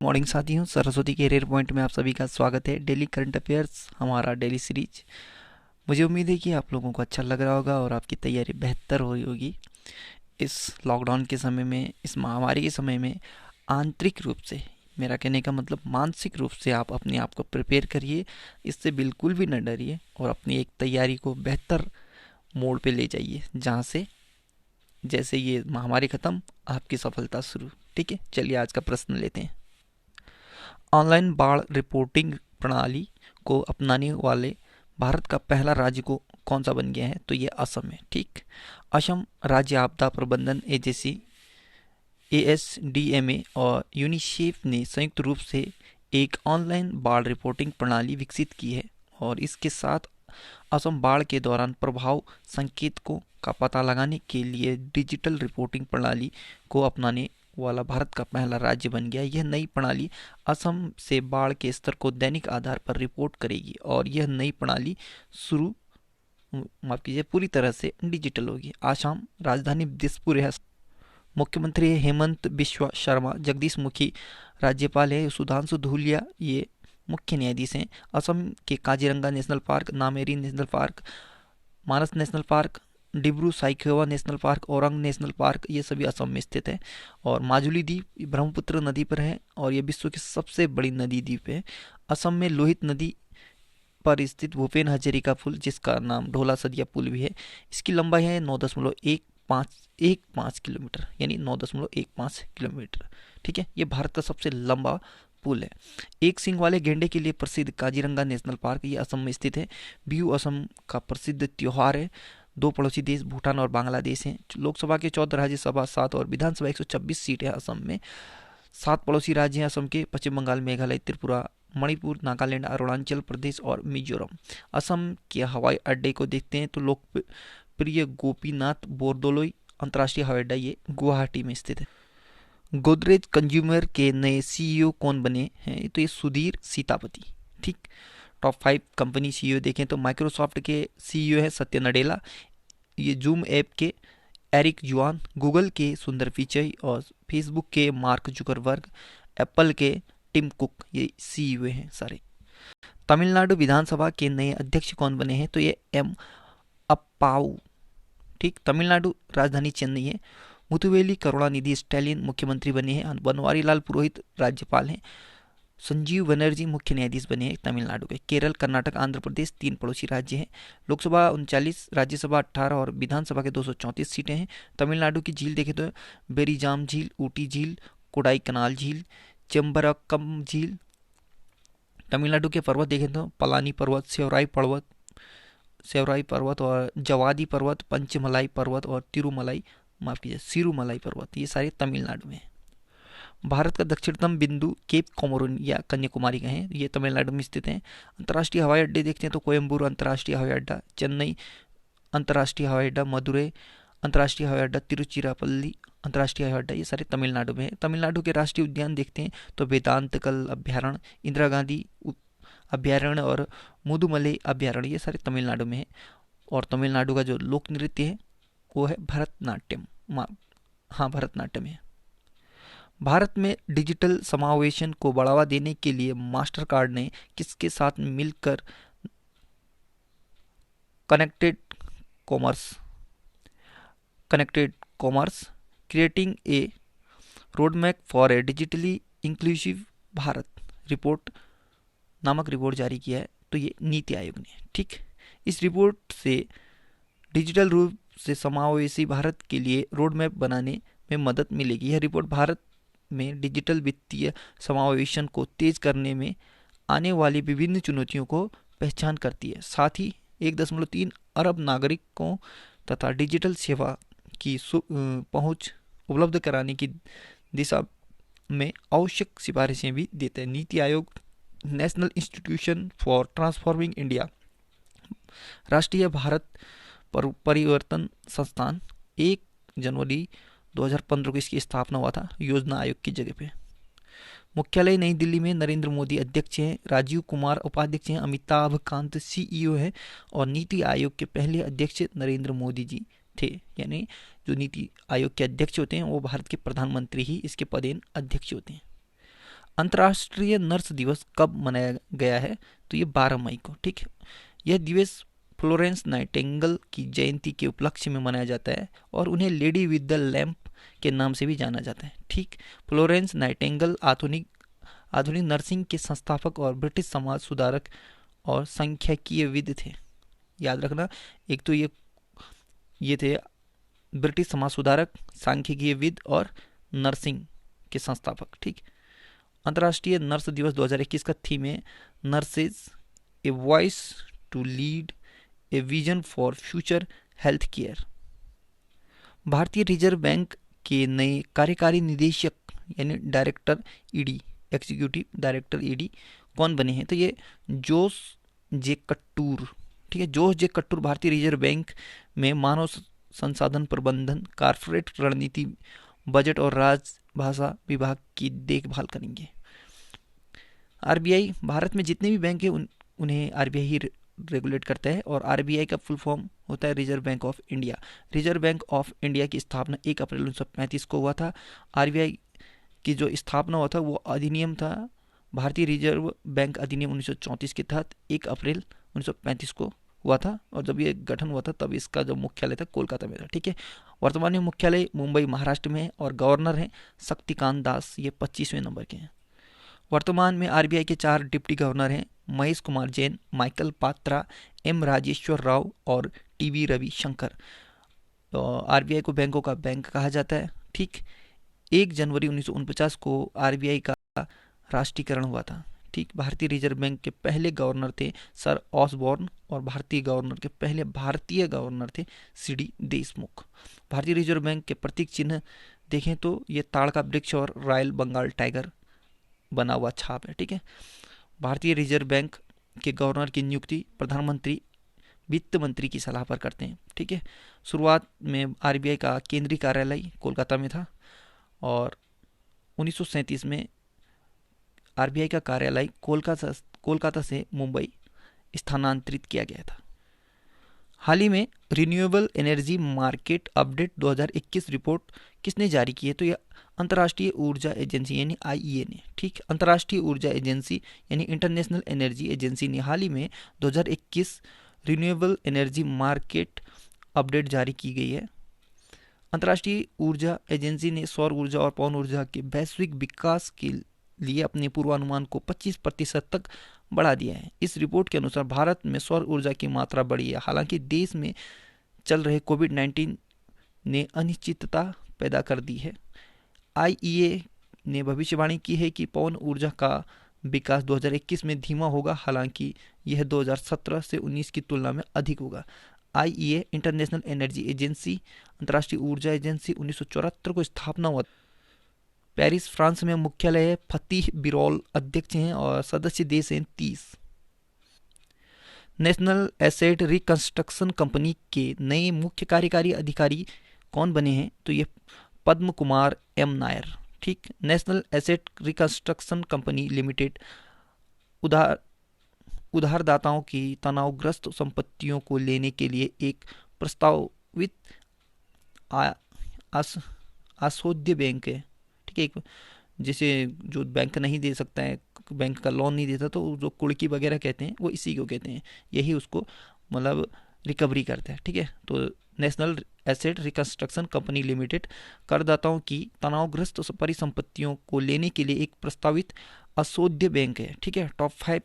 Morning साथियों, Saraswati career point में आप सभी का स्वागत है। डेली करंट अफेयर्स हमारा डेली सीरीज। मुझे उम्मीद है कि आप लोगों को अच्छा लग रहा होगा और आपकी तैयारी बेहतर हो रही होगी। इस लॉकडाउन के समय में, इस महामारी के समय में आंतरिक रूप से, मेरा कहने का मतलब मानसिक रूप से आप अपने आप को प्रिपेयर करिए। इससे बिल्कुल भी न डरिए और अपनी एक तैयारी को बेहतर मोड़ पे ले जाइए, जहाँ से जैसे ये महामारी ख़त्म, आपकी सफलता शुरू। ठीक है, चलिए आज का प्रश्न लेते हैं। ऑनलाइन बाढ़ रिपोर्टिंग प्रणाली को अपनाने वाले भारत का पहला राज्य को कौन सा बन गया है? तो ये असम है। ठीक, असम राज्य आपदा प्रबंधन एजेंसी ASDMA और यूनिसेफ ने संयुक्त रूप से एक ऑनलाइन बाढ़ रिपोर्टिंग प्रणाली विकसित की है और इसके साथ असम बाढ़ के दौरान प्रभाव संकेतकों का पता लगाने के लिए डिजिटल रिपोर्टिंग प्रणाली को अपनाने वाला भारत का पहला राज्य बन गया। यह नई प्रणाली असम से बाढ़ के स्तर को दैनिक आधार पर रिपोर्ट करेगी और यह नई प्रणाली शुरू माफ कीजिए पूरी तरह से डिजिटल होगी। आसाम राजधानी दिसपुर है। मुख्यमंत्री है हेमंत बिश्वा शर्मा। जगदीश मुखी राज्यपाल है। सुधांशु धूलिया ये मुख्य न्यायाधीश हैं। असम के Kaziranga national park, Nameri national park, Manas national park, Dibru Saikhowa national park, Orang national park, ये सभी असम में स्थित है। और माजुली द्वीप ब्रह्मपुत्र नदी पर है और ये विश्व की सबसे बड़ी नदी द्वीप है। असम में लोहित नदी पर स्थित भूपेन हजारिका पुल, जिसका नाम ढोला सदिया पुल भी है, इसकी लंबाई है 9.15 किलोमीटर, यानी 9.15 किलोमीटर। ठीक है, ये भारत का सबसे लंबा पुल है। एक सींग वाले गेंडे के लिए प्रसिद्ध काजीरंगा नेशनल पार्क, ये असम में स्थित है। बिहू असम का प्रसिद्ध त्योहार है। दो पड़ोसी देश भूटान और बांग्लादेश हैं। लोकसभा के 14, राज्यसभा 7 और विधानसभा 126 सीट है असम में। 7 पड़ोसी राज्य हैं असम के: पश्चिम बंगाल, मेघालय, त्रिपुरा, मणिपुर, नागालैंड, अरुणाचल प्रदेश और मिजोरम। असम के हवाई अड्डे को देखते हैं तो लोकप्रिय गोपीनाथ बोरदोलोई अंतर्राष्ट्रीय हवाई अड्डा ये गुवाहाटी में स्थित है। गोदरेज कंज्यूमर के नए CEO कौन बने हैं? तो ये सुधीर सीतापति। ठीक, टॉप 5 कंपनी CEO देखें तो माइक्रोसॉफ्ट के CEO है सत्य नडेला, ये जूम ऐप के एरिक जुआन, गूगल के सुंदर पिचई और फेसबुक के मार्क जुकरबर्ग, एप्पल के टिम कुक, ये CEO हैं सारे। तमिलनाडु विधानसभा के नए अध्यक्ष कौन बने हैं? तो ये M अप्पाऊ। ठीक, तमिलनाडु राजधानी चेन्नई है। मुथुवेली करुणानिधि स्टैलिन मुख्यमंत्री बने हैं। बनवारी लाल पुरोहित राज्यपाल हैं। संजीव बनर्जी मुख्य न्यायाधीश बने हैं तमिलनाडु के। केरल, कर्नाटक, आंध्र प्रदेश 3 पड़ोसी राज्य हैं। लोकसभा 39, राज्यसभा 18 और विधानसभा के 234 सीटें हैं। तमिलनाडु की झील देखें तो बेरीजाम झील, ऊटी झील, कोडाई कनाल झील, चेम्बरकम झील। तमिलनाडु के पर्वत देखें तो पलानी पर्वत, सेवराई पर्वत और जवादी पर्वत, पंचमलाई पर्वत और सिरुमलाई पर्वत, ये सारे तमिलनाडु में हैं। भारत का दक्षिणतम बिंदु केप कोमोरोन या कन्याकुमारी का है, ये तमिलनाडु में स्थित है। अंतर्राष्ट्रीय हवाई अड्डे देखते हैं तो कोयम्बूर अंतर्राष्ट्रीय हवाई अड्डा, चेन्नई अंतर्राष्ट्रीय हवाई अड्डा, मदुरई अंतर्राष्ट्रीय हवाई अड्डा, तिरुचिरापल्ली अंतर्राष्ट्रीय हवाई अड्डा, ये सारे तमिलनाडु में है। तमिलनाडु के राष्ट्रीय उद्यान देखते हैं तो वेदांतकल अभ्यारण्य, इंदिरा गांधी अभ्यारण्य और मुदुमलई अभ्यारण्य, ये सारे तमिलनाडु में है। और तमिलनाडु का जो लोक नृत्य है वो है भरतनाट्यम। हाँ, भरतनाट्यम है। भारत में डिजिटल समावेशन को बढ़ावा देने के लिए मास्टर कार्ड ने किसके साथ मिलकर connected commerce creating a roadmap for a digitally inclusive Bharat report नामक रिपोर्ट जारी किया है? तो ये नीति आयोग ने। ठीक, इस रिपोर्ट से डिजिटल रूप से समावेशी भारत के लिए रोड मैप बनाने में मदद मिलेगी। यह रिपोर्ट भारत में डिजिटल वित्तीय समावेशन को तेज करने में आने वाली विभिन्न चुनौतियों को पहचान करती है। साथ ही 1.3 अरब नागरिकों तथा डिजिटल सेवा की पहुंच उपलब्ध कराने की दिशा में आवश्यक सिफारिशें भी देते हैं। NITI Aayog, national institution for transforming India, राष्ट्रीय भारत परिवर्तन संस्थान, 1 जनवरी 2015 को इसकी स्थापना हुआ था योजना आयोग की जगह पे। मुख्यालय नई दिल्ली में। नरेंद्र मोदी अध्यक्ष हैं, राजीव कुमार उपाध्यक्ष हैं, अमिताभ कांत CEO है और नीति आयोग के पहले अध्यक्ष नरेंद्र मोदी जी थे। यानी जो नीति आयोग के अध्यक्ष होते हैं वो भारत के प्रधानमंत्री ही इसके पदेन अध्यक्ष होते हैं। अंतर्राष्ट्रीय नर्स दिवस कब मनाया गया है? तो ये 12 मई को, ठीक है। यह दिवस फ्लोरेंस नाइटिंगेल की जयंती के उपलक्ष्य में मनाया जाता है और उन्हें लेडी विद द लैंप के नाम से भी जाना जाता है, ठीक। फ्लोरेंस नाइटिंगेल आधुनिक आधुनिक नर्सिंग के संस्थापक और ब्रिटिश समाज सुधारक और सांख्यिकीयविद थे। याद रखना, एक तो ये थे ब्रिटिश समाज सुधारक, सांख्यिकीयविद और नर्सिंग के संस्थापक, ठीक। अंतर्राष्ट्रीय नर्स दिवस 2021 का थीम है nurses, a voice to lead, a vision for future health care. भारतीय रिजर्व बैंक के नए कार्यकारी निदेशक यानी director ED, executive director ED कौन बने हैं? तो ये जोस जे कट्टूर, ठीक है। जोस जे कट्टूर भारतीय रिजर्व बैंक में मानव संसाधन प्रबंधन, कारपोरेट रणनीति, बजट और राजभाषा विभाग की देखभाल करेंगे। आरबीआई, भारत में जितने भी बैंक हैं उन्हें आरबीआई ही रेगुलेट करता है और आरबीआई का फुल फॉर्म होता है reserve bank of India. Reserve bank of India की स्थापना 1 अप्रैल 1935 को हुआ था। आरबीआई की जो स्थापना हुआ था वो अधिनियम था भारतीय रिजर्व बैंक अधिनियम 1934 के तहत 1 अप्रैल 1935 को हुआ था और जब ये गठन हुआ था तब इसका जो मुख्यालय था कोलकाता में था, ठीक है। वर्तमान में मुख्यालय मुंबई महाराष्ट्र में है और गवर्नर हैं शक्तिकांत दास, ये 25वें नंबर के हैं। वर्तमान में आरबीआई के 4 डिप्टी गवर्नर हैं, महेश कुमार जैन, माइकल पात्रा, एम राजेश्वर राव और टीवी रविशंकर। तो आरबीआई को बैंकों का बैंक कहा जाता है, ठीक। 1 जनवरी 1949 को आरबीआई का राष्ट्रीयकरण हुआ था, ठीक। भारतीय रिजर्व बैंक के पहले गवर्नर थे सर ऑसबॉर्न और भारतीय गवर्नर के पहले भारतीय गवर्नर थे सीडी देशमुख। भारतीय रिजर्व बैंक के प्रतीक चिन्ह देखें तो ये ताड़ का वृक्ष और रॉयल बंगाल टाइगर बना हुआ छाप है, ठीक है। भारतीय रिजर्व बैंक के गवर्नर की नियुक्ति प्रधानमंत्री वित्त मंत्री की सलाह पर करते हैं, ठीक है। शुरुआत में आरबीआई का केंद्रीय कार्यालय कोलकाता में था और 1937 में आरबीआई का कार्यालय कोलकाता से मुंबई स्थानांतरित किया गया था। हाल ही में renewable energy market update 2021 report किसने जारी की है? तो यह अंतर्राष्ट्रीय ऊर्जा एजेंसी यानी आईईए ने, ठीक। अंतर्राष्ट्रीय ऊर्जा एजेंसी यानी इंटरनेशनल एनर्जी एजेंसी ने हाल ही में 2021 रिन्यूएबल एनर्जी मार्केट अपडेट जारी की गई है। अंतर्राष्ट्रीय ऊर्जा एजेंसी ने सौर ऊर्जा और पवन ऊर्जा के वैश्विक विकास के लिए अपने पूर्वानुमान को 25% तक बढ़ा दिया है। इस रिपोर्ट के अनुसार भारत में सौर ऊर्जा की मात्रा बढ़ी है। हालांकि देश में चल रहे कोविड-19 ने अनिश्चितता पैदा कर दी है। आईईए ने भविष्यवाणी की है कि पवन ऊर्जा का विकास 2021 में धीमा होगा, हालांकि यह 2017 से 19 की तुलना में अधिक होगा। आईईए इंटरनेशनल एनर्जी एजेंसी अंतर्राष्ट्रीय ऊर्जा एजेंसी 1974 को स्थापना हुआ। पेरिस फ्रांस में मुख्यालय है। फतीह बिरोल अध्यक्ष हैं और सदस्य देश हैं 30। नेशनल एसेट रिकंस्ट्रक्शन कंपनी के नए मुख्य कार्यकारी अधिकारी कौन बने हैं? तो ये पद्म कुमार एम नायर, ठीक। National asset reconstruction company limited उधारदाताओं की तनावग्रस्त संपत्तियों को लेने के लिए एक प्रस्तावित आसोद्य बैंक है, ठीक है। एक जिसे जो बैंक नहीं दे सकता है, बैंक का लोन नहीं देता, तो जो कुड़की वगैरह कहते हैं वो इसी को कहते हैं, यही उसको मतलब रिकवरी करता है, ठीक है। तो national asset reconstruction company limited करदाताओं की तनावग्रस्त परिसंपत्तियों को लेने के लिए एक प्रस्तावित असोध्य बैंक है, ठीक है। टॉप 5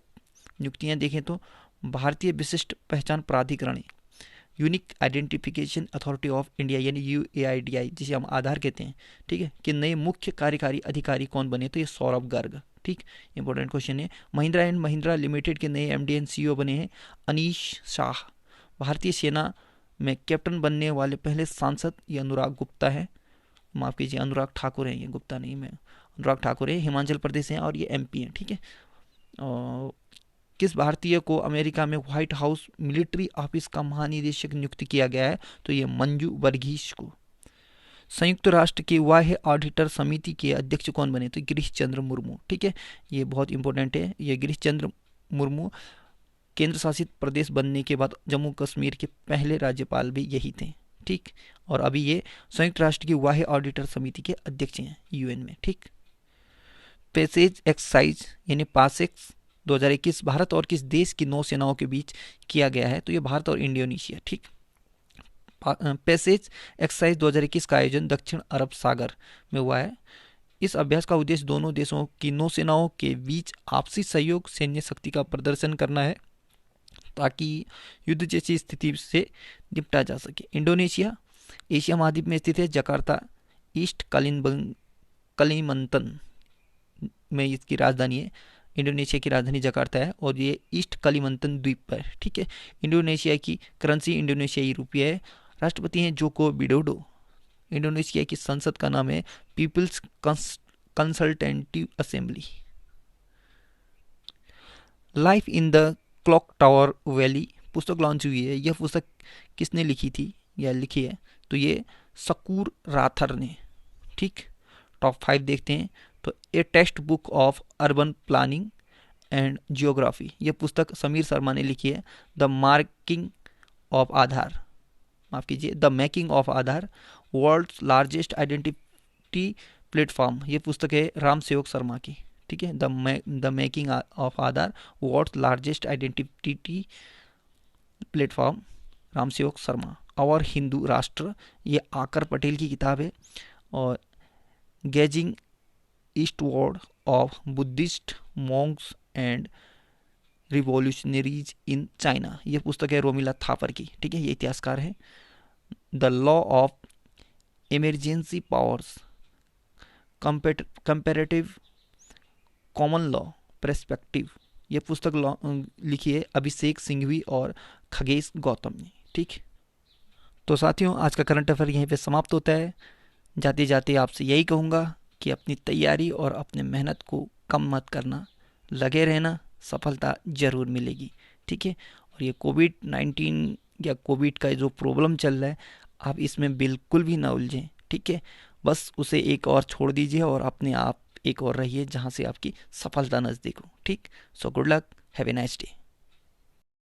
नियुक्तियां देखें तो भारतीय विशिष्ट पहचान प्राधिकरण, unique identification authority of India यानी यूएआईडीआई, जिसे हम आधार कहते हैं, ठीक है, कि नए मुख्य कार्यकारी अधिकारी कौन बने? तो ये सौरभ गर्ग, ठीक। इंपॉर्टेंट क्वेश्चन है। महिंद्रा एंड महिंद्रा लिमिटेड के नए एमडी एंड सीईओ बने हैं अनीश शाह। भारतीय सेना में कैप्टन बनने वाले पहले सांसद ये अनुराग गुप्ता है, माफ कीजिए अनुराग ठाकुर है, ये गुप्ता नहीं, मैं अनुराग ठाकुर है, हिमाचल प्रदेश हैं और ये एमपी हैं, ठीक है। और किस भारतीय को अमेरिका में व्हाइट हाउस मिलिट्री ऑफिस का महानिदेशक नियुक्त किया गया है? तो ये मंजू वर्गीस को। संयुक्त राष्ट्र की बाह्य ऑडिटर समिति के अध्यक्ष कौन बने? तो गिरीश चंद्र मुर्मू, ठीक है। ये बहुत इंपॉर्टेंट है। ये गिरीश चंद्र मुर्मू केंद्र शासित प्रदेश बनने के बाद जम्मू कश्मीर के पहले राज्यपाल भी यही थे, ठीक। और अभी ये संयुक्त राष्ट्र की बाह्य ऑडिटर समिति के अध्यक्ष हैं यूएन में, ठीक। पैसेज एक्सरसाइज यानी पासेक्स 2021 भारत और किस देश की नौसेनाओं के बीच किया गया है? तो ये भारत और इंडोनेशिया। ठीक। पैसेज एक्सरसाइज 2021 का आयोजन दक्षिण अरब सागर में हुआ है। इस अभ्यास का उद्देश्य दोनों देशों की नौसेनाओं के बीच आपसी सहयोग, सैन्य शक्ति का प्रदर्शन करना है ताकि युद्ध जैसी स्थिति से निपटा जा सके। इंडोनेशिया एशिया महाद्वीप में स्थित है। जकार्ता ईस्ट कलिमंतन में इसकी राजधानी है। इंडोनेशिया की राजधानी जकार्ता है और ये ईस्ट कलिमंतन द्वीप पर। ठीक है। इंडोनेशिया की करेंसी इंडोनेशियाई रुपया है। राष्ट्रपति हैं जोको विडोडो। इंडोनेशिया की संसद का नाम है people's consultative assembly. Life in the clock tower valley पुस्तक लॉन्च हुई है। यह पुस्तक किसने लिखी थी या लिखी है? तो ये सकूर राथर ने। ठीक। टॉप 5 देखते हैं। तो ए text book of urban planning and geography, यह पुस्तक समीर शर्मा ने लिखी है। द मार्किंग ऑफ आधार, माफ कीजिए, the making of Aadhaar, world's largest identity platform, यह पुस्तक है राम सेवक शर्मा की। ठीक है। The making of Aadhaar, world's largest identity platform, Ram Sevak Sharma. और हिंदू राष्ट्र, ये आकर पटेल की किताब है। और gazing eastward of Buddhist monks and revolutionaries in China, यह पुस्तक है रोमिला थापर की। ठीक है। ये इतिहासकार है। The law of emergency powers, comparative common law perspective, यह पुस्तक लिखी है अभिषेक सिंघवी और खगेश गौतम ने। ठीक। तो साथियों, आज का करंट अफेयर यहीं पे समाप्त होता है। जाते जाते आपसे यही कहूँगा कि अपनी तैयारी और अपने मेहनत को कम मत करना, लगे रहना, सफलता जरूर मिलेगी। ठीक है। और ये कोविड-19 या कोविड का जो प्रॉब्लम चल रहा है, आप इसमें बिल्कुल भी ना उलझें। ठीक है। बस उसे एक और छोड़ दीजिए और अपने आप एक और रहिए जहाँ से आपकी सफलता नज़दीक हो। ठीक। So good luck, have a nice day.